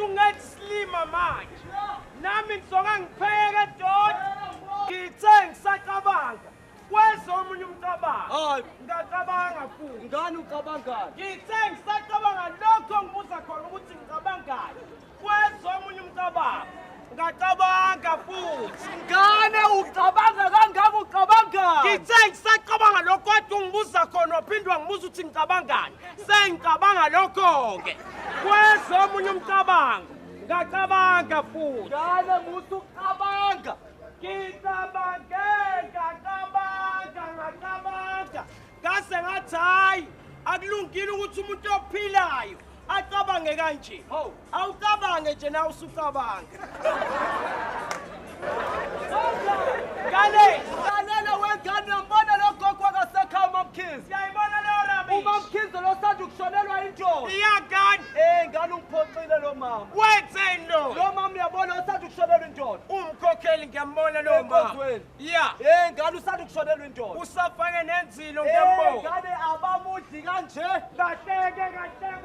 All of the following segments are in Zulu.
kodwa ungathi silima manje nami ngizoka ngipheke doda ngithe ngisacabanga kwenza omunye umcabango ngacabanga futhi ngani ucabangani ngithe ngisacabanga lokho ngibuza khona ukuthi ngicabangani kwenza omunye umcabango ngacabanga futhi ngane ucabanga kangaka ucabangani ngithe ngisacabanga lokho kodwa ungibuza khona waphindwa ngibuza ukuthi ngicabangani sengicabanga lokho-ke kwenza omunye umcabango ngacabanga futhi ngane muthi ucabanga ngicabange ngacabanga ngase ngathi hhayi akulungile ukuthi umuntu ophilayo acabange kanje awucabange nje nawe usucabanga lalela wengane uyambona lo gogo akasekhaya uMamkhize siyayibona leyo rabish uMamkhize lo sanda ukushonelwa indoda iyagani ngane ungiphoxile lo mama wenzeni lo mama uyabona usanda ukushonelwa indoda umkhokheli ngiyambona lo mama ya ngane usanda ukushonelwa indoda usafake nenzilo ngiyambona ngane abamudli kanje kahleke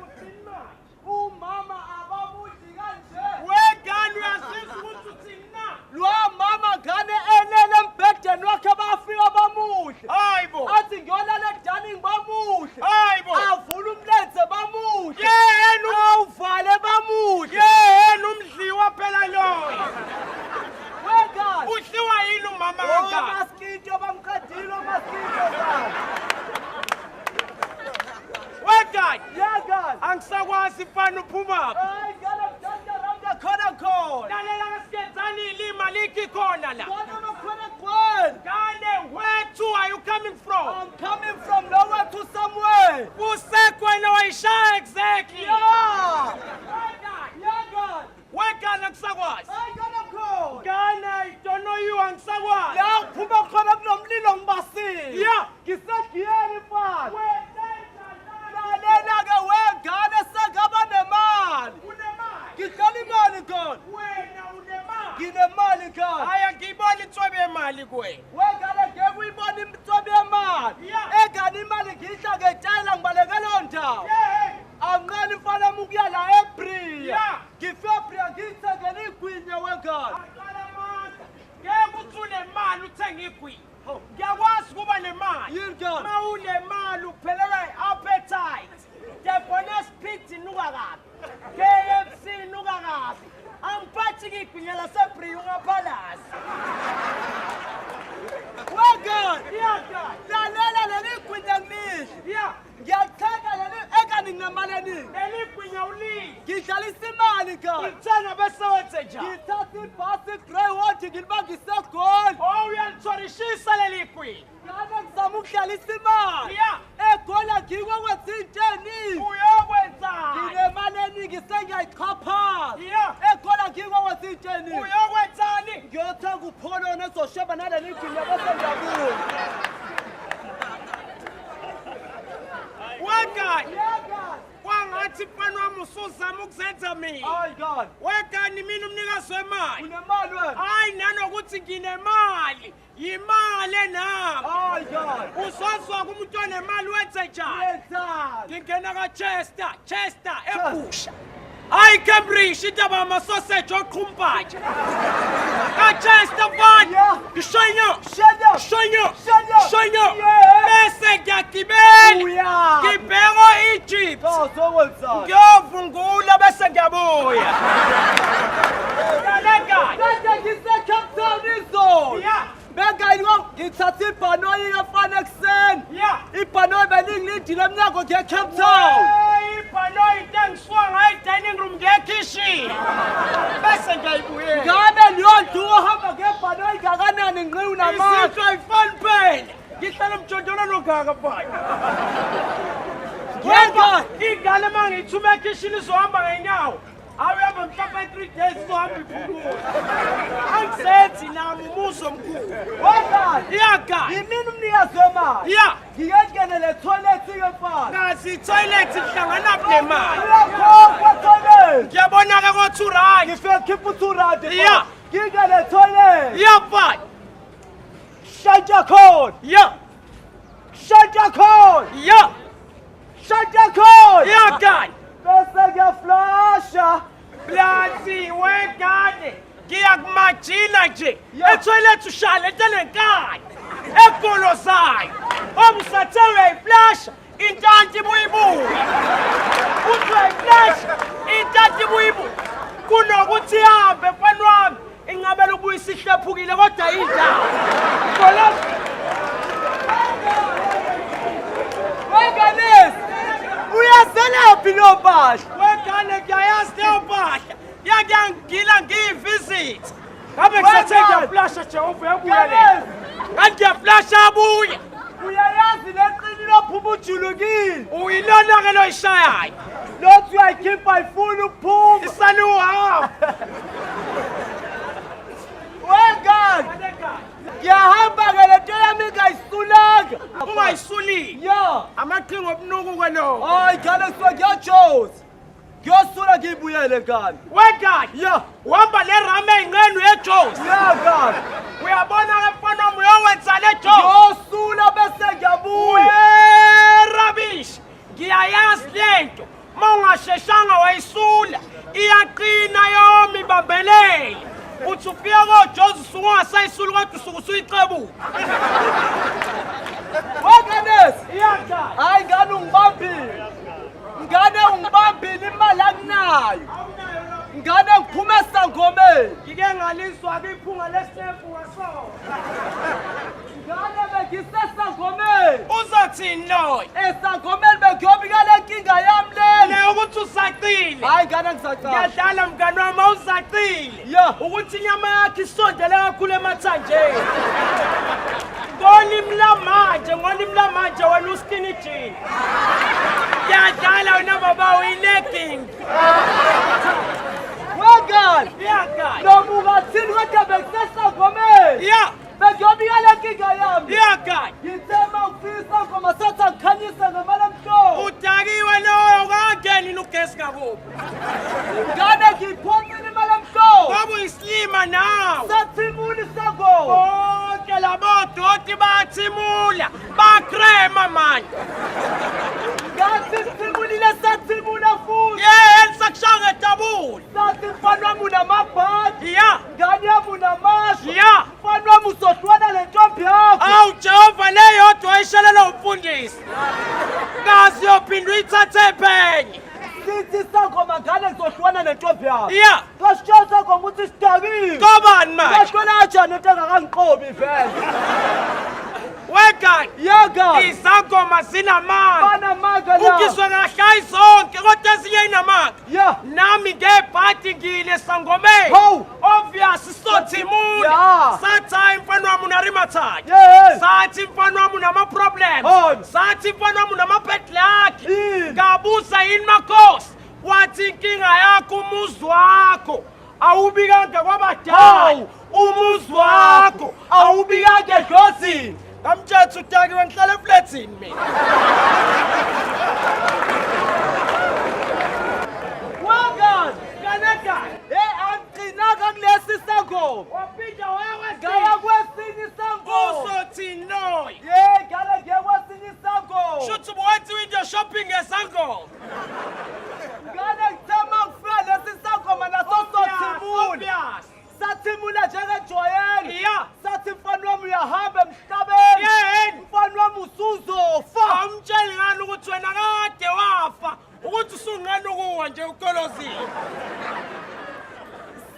uthini manje umama abamudli kanje wengane uyazizwa ukuthi uthini na lwamama ngane elele embhedeni wakhe bafika bamuhle hayibo athi ngiyolala edining bamuhle hayibo avula umlenze bamuhle yena awuvale bamuhle yena umdliwa phela loyo wengane udliwa yini umama kankani omaskito bamqedile omaskito sana wengane yengane angisakwazi mfana uphumaphi hayi ngane mdanda ramda khona lalela kasikenzani ilima likhi khona la ngane makhona gwen ngane where to are you coming from I'm coming from nowhere to somewhere kusekwena wayishaya exactly yeah wengane wengane angisakwazi hayi ngane khona ngane I don't know you angisakwazi la uphuma khona kunomlilo ngibasile ya ngisegiyeni mfana lalela-ke wengane sengaba nemali ngidlala imali khona wena unemali nginemali khona haya ngiyibona intswabe yemali kuwena wengane ngeke uyibone imtsobe yemali engane imali ngiyidla ngetshayela ngibaleke leyo ndawo anqani mfana wami ukuya la ebriya ngifebriya ngiyithengele igwinya wengane ngeke uthi unemali uthenge igwinya ngiyakwazi ukuba nemali yini ngane ma unemali uphelelwa i-appetite debones pit inuka kabi KFC inuka kabi angiphathi-ke igwinya lasebriya ungaphalazi wengane iyagani lalela leli igwinya ngilidle ya ngiyathenga leli engane nginemali eningi leli gwinya ulidle ngidlalisa imali khona ngithenga bese wenze njani ngithatha ibhasi greyhound ngilibangise egoli uyalitshorishisa leli gwinya ngane ngizama ukudlalisa imali ya egola ngikokwenza into eningi uyokwenzani nginemali eningi sengiyayichaphaza ya egola ngikokwenza into eningi uyokwenzani ngiyothenga upholoni ezosheba naleli gwinya bese ngiyabuya wengane kwangathi mfana wami usuzama ukuzenza mina hayi ngane wengane mina umnikazi wemali unemali wena hayi nanokuthi nginemali yimali enami hayi ngane uzozwa kumuntu onemali wenze njani yenzani ngingena kaChester ebusha hayi Cambridge indaba yamasoseji oqhumpatshe kaChester mfana ngishoyo bese ngiyagibela ngibheko Egypt uzokwenzani ngiyovungula bese ngiyabuya kade ngise-Cape Town izolo bengani wami ngithatha ibhanoyi efana ekuseni ibhanoyi beningilindile emnyango nge-Cape Town ibhanoyi into engisuka ngayo i-dining room ngekhishini bese ngiyayibuyela ngabe liyonduka ohamba ngebhanoyi ngakanani ngqi unamandla izinto ayifani phela ngihlala emjondolweni ongaka mfana ingane uma ngiyithuma ekhishini izohamba ngey'nyawo awuyamba mhlawumbe 3 days izohamba iphukula angisethi nami umuzo mkhulu wengane iyagani yimini umnikazi wemali ya ngiyengene le toilet-ke mfana ngazi ithoyilethi kuhlanganaphi nemali uyakhokha toilet ngiyabona-ke ko-2 rand ngifike khipha u-2 rand ya ngingene toilet ya mfana shantsha khona ya shantsha khona ya shantsha khona iyagani bese ngiyaflasha Blanzi wengane ngiyakumajina nje etoilet ushale entenenkani ekolozayo obusathe uyayiflasha intanti buyibuya uthi uyayiflasha intanti buyibuya kunokuthi ihambe mfana wami ingabela ubuye isihlephukile kodwa indawo Weganesi uyazelaphi lo mpahla wengane ngiyayazi leyo mpahla yakuyangila ngiyivisit ngabe ngisathe ngiyaflasha Jehova yabuya le kanti ngiyaflasha abuya uyayazi leqini lophuma ujulukile uyilona-ke loyishayayo lothi uyayikhipha ayifuni ukuphuma isaluhamba wengane ngiyahamba-ke lento yami ingayisulanga ungayisulile ya amaqhinga obunuku-ke lowo hayi ngane kusuke ngiyajoza ngiyosula ngiyibuyele ngane wengane ya uhamba lerame ey'nqeni uyejosi ya ngane uyabona-ke mfana wami uyowenza le josi ngiyosula bese ngiyabuya rabish ngiyayazi lento uma ungasheshanga wayisula iyaqina yomi ibambelele uthi ufika kojozi usuke ungasayisuli kodwa usuke usuyicebula weganesi iyaqala hayi ngane ungibambile ngane ungibambile imali akunayo ngane ngiphume esangomeni ngike ngalizwa-ke iphunga lesitempu wasona ngane bengisesangomeni uzothini loyo esangomeni bengiyobika le nkinga yami lena le ukuthi usacile hayi ngane ngisacala ngiyadlala mngani wami awusacile ya ukuthi inyama yakhe isondele kakhulu emathanjeni ngolimi lamanje wena uskini jini ngiyadlala wena baba uyilegging wengane iyaqala noma ungathini kodwa bengisesangomeni ya bengiyobika le nkinga yami iyaqala ngithe ma ufika isangoma sathi angikhanyise ngemali emhlophe udakiwe loyo kangeni ugesi ngakubo ngane ngiyiphonsile imali emhlophe ngoba uyisilima nawe sathimula isangoma bonke labodoti bathimula bakrema manje ngathi sithimulile sathimula futhi yeni sakushanga etabula sathi mfana wami unamabhadi ya ngane yami unamashwa ya mfana wami uzohlwana nentombi yakho awu Jehova leyodwa wayishalela umfundisi kazi yophinde uyithathe ephenye sithi isangoma ngane kuzohlwana nentombi yakho ya ngasitshela isangoma ukuthi sidakile kobani manje ngashona kanjani into engakangiqobi vele wegani yengane izangoma zinamanga banamanga la ukizwe kahle zonke kodwa ezinye inamanga ya nami ngebhadi ngiyile esangomeni Hawu. obvious sizothimula Ya. sathi hayi mfana wami unarimathaki Yes. sathi mfana wami unama-problems Hawu. sathi mfana wami unama-bedlaki Yini? ngabuza yini makhosi wathi inkinga yakho umuzi wakho awubikanga kwabadala Hawu. umuzi wakho awubikanga edlozini ngamtshetha udakiwe ngihlala eflethini mina wengane kanekani angigcinanga kulesi sangoma waphinda waya ngaya kwesinye isangoma uzothini loyo ngane ngiye kwesinye isangoma shuthi ubuwathi window shopping esangoma ngane ngithema kufika lesi sangoma naso sothimula obvious sathimula njengejwayele ya sathi mfana wami uyahamba emhlabeni yeni mfana wami usuzofa awumtsheli ngani ukuthi wena kade wafa ukuthi usunqena ukuwa nje ukolozini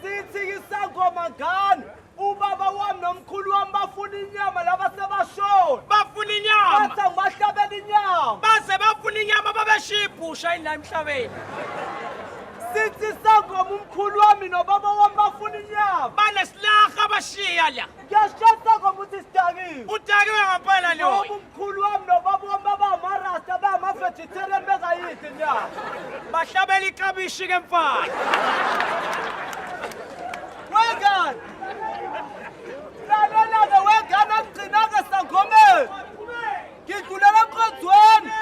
sithi isangoma ngane ubaba wami nomkhulu wami bafuna inyama laba sebashona bafuna inyama bathi angibahlabela inyama baze bafuna inyama babeshiya ibhusha yini la emhlabeni sithi isangoma umkhulu wami nobaba wami bafuna inyama banesilaha abashiya la ngiyashiya isangoma ukuthi sidakiwe udakiwe ngampela ngoba loyo umkhulu wami nobaba wami babamarasta bangama-vegetarian bengayidli inyama bahlabela iklabishi-ke mfana wengane lalela-ke wengane akugcinanga sangomeni ngidlulela enkonzweni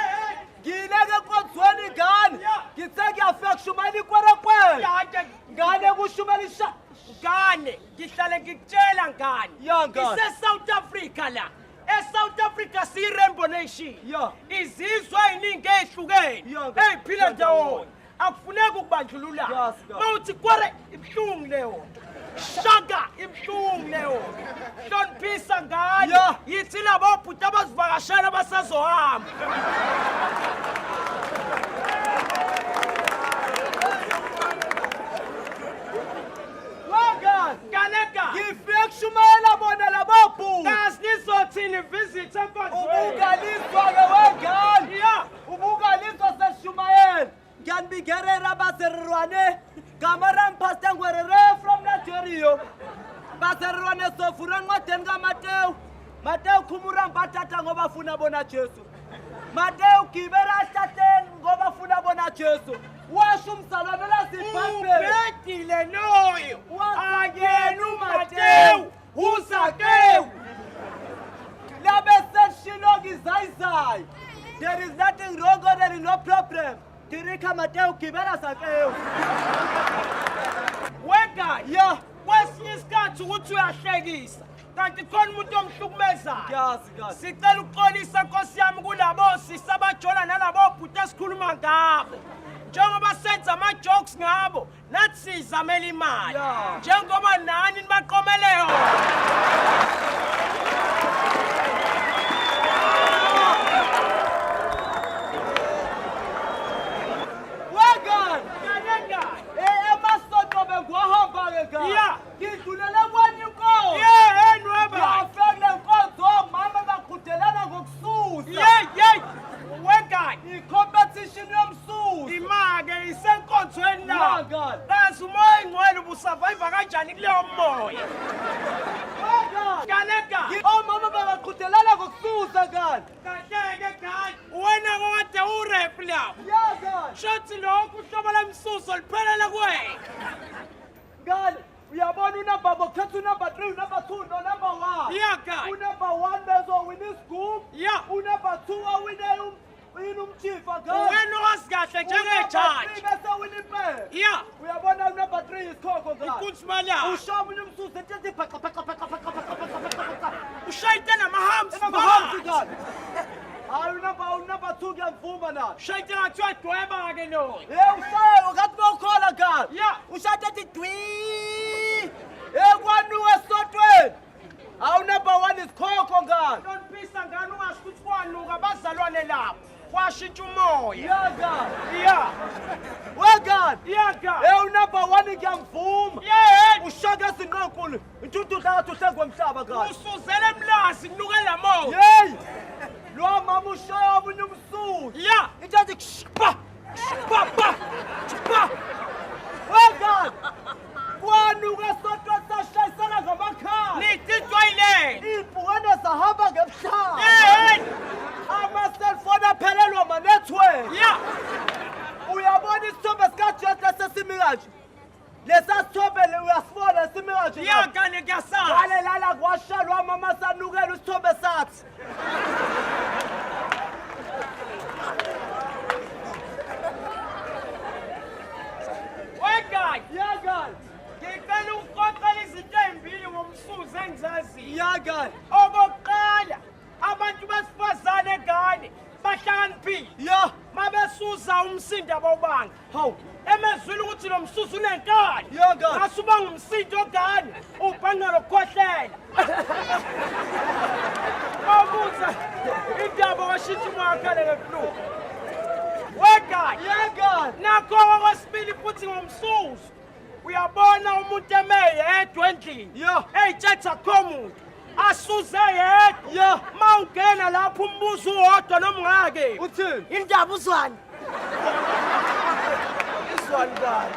ngiyileke enkonzweni ngane ngithe ngiyafika kushumayela ikwerekwele ngane kushumela ngane ngihlale ngikutshela ngane Ya, ngane. ise-South Africa la e-South Africa siyi-Rainbow Nation Ya. izizwe ey'ningi ey'hlukene Ya, ngane. ey'phila ndawonye akufuneki ukubandlulula. Yes, God. Mawuthi kware ibhlungu leyo. Shaka ibhlungu leyo. Hloniphisa ngayo. Yeah. Yithi labo bhuti abazivakashela basazohamba. Wagan, Kaneka. ngifike kushumayela bona lababhu. Kasi nizothini visit enkonzweni. Ubukaliswa ke wagan. Yeah. Ubukaliswa seshumayela. Ngiyanibingelela baserwane. Gamaram Pastor Ngwerere from Nigeria. Baserwane sofura encwadeni kaMateyu. Mateyu khumura mbatata ngoba funa bona Jesu. Mateyu gibela ehlatheni ngoba funa bona Jesu. Washo umzalwane laziBhayibheli. Ubedile loyo. Wa- Akuyena uMateyu, uZakewu. Labe seshilo ngizayizay. There is nothing wrong or there is no problem. Dirika Mateyu gibela Zakewu. Wegani. Yeah. Kwesinye isikhathi ukuthi uyahlekisa. Kanti khona umuntu omhlukumezayo. Yazi kahle. Sicela ukuxolisa Nkosi yami kulabo sisi abajola nalabo bhuti esikhuluma ngabo. Njengoba senza ama-jokes ngabo, nathi sizamela imali. Yeah. Njengoba nani nibaqomele yona. Wagan. Kaneka. Emasonto bengwahamba ke ga. Yeah. Ngidlulela kwenye inkonzo. Yeah, nwaba. Ngiyafela inkonzo mama baqhudelana ngokususa. Yeah. Wegani. I-competition yomsusa. Imake isenkonzweni Yeah, la. God. Kazi umoya ingcwele ubusurvive kanjani kuleyo moya. Wagan. Kaneka. Omama baqhudelana ngokususa kan. Kahleke gani. Wena kade urep lapho. Yagan. Shothi lokhu uhlobo lemsuso liphelele kuwena. Ngani uyabona unumber bokhetha unumber 3 unumber 2 no number 1. Yeah, God. Unumber 1 bezowina isigubhu. Yeah. Unumber 2 awine umchifa ngani. Wena owazi kahle njengejaji. Bese wina impela. Yeah. Uyabona unumber 3 isikhokho ngani. Ikunsimali yakho. Ushoba umsusa ethi phaka. Ushayite namahams. Unumber ngani. Hayi unumber 2 ngiyamvuma na. Ushayite ngathiwa dweba ke loyo. Ushayo ngathi bawukhola ngani. Yeah. Ushayite ethi dwi. Ekwanuka esotweni. Awu number 1 isikhokho ngani. Hloniphisa ngani ungasho ukuthi kwanuka bazalwane lapho. Kwashintsha umoya. Yaga. Yeah. Wagan. Yeah. Unumber 1 ngiyamvuma. Yeah. Ushaka sinqonkulu. Intuthu hlathi uhlezi kwemhlaba ngani. Usuzele emlazi kunuke lamoya. Hey! Lo mama ushaya obunye umsuku. Yeah. Ithi shpa. Wagan. Kwanuka esotweni sashayisana ngamakhala. Nithi toilet. Ibhukane zahamba ngebuhlanga. Yeah. Ama-cellphone aphelelwa ma-network. Yeah. Uyabona isithombe sikaJesu lesesimi kanje. Lesa sithombe uyasibona simi kanje. Yeah, kane kuyasazi. Wale lala kwashalwa mama sanukela isithombe sathi. Wegani. Yagan. Ngicela ukuqoqela izinto ezimbili ngomsuzu engizaziyo. Yagan. Okokuqala, abantu besifazane egane bahlakaniphile. Ya. Mabesuza umsindo abawubanga. Hawu. Emezwini ukuthi lo msuzu unenkani. Yeah, God. Ngasuba ngumsindo ogane, ubhanga lokukhohlela. Babuza indaba washintsha umakhala ngeflu. Wegani. Yagan. Nakho okwesibili futhi ngomsuzu. Uyabona umuntu emeyedwa endlini. Yeah. Ey'tshetha akho muntu. Asuze yedwa. Yeah. Mawungena lapho umbuzo uwodwa noma ungake. Uthini? Indaba uzwani. Iswani ngani.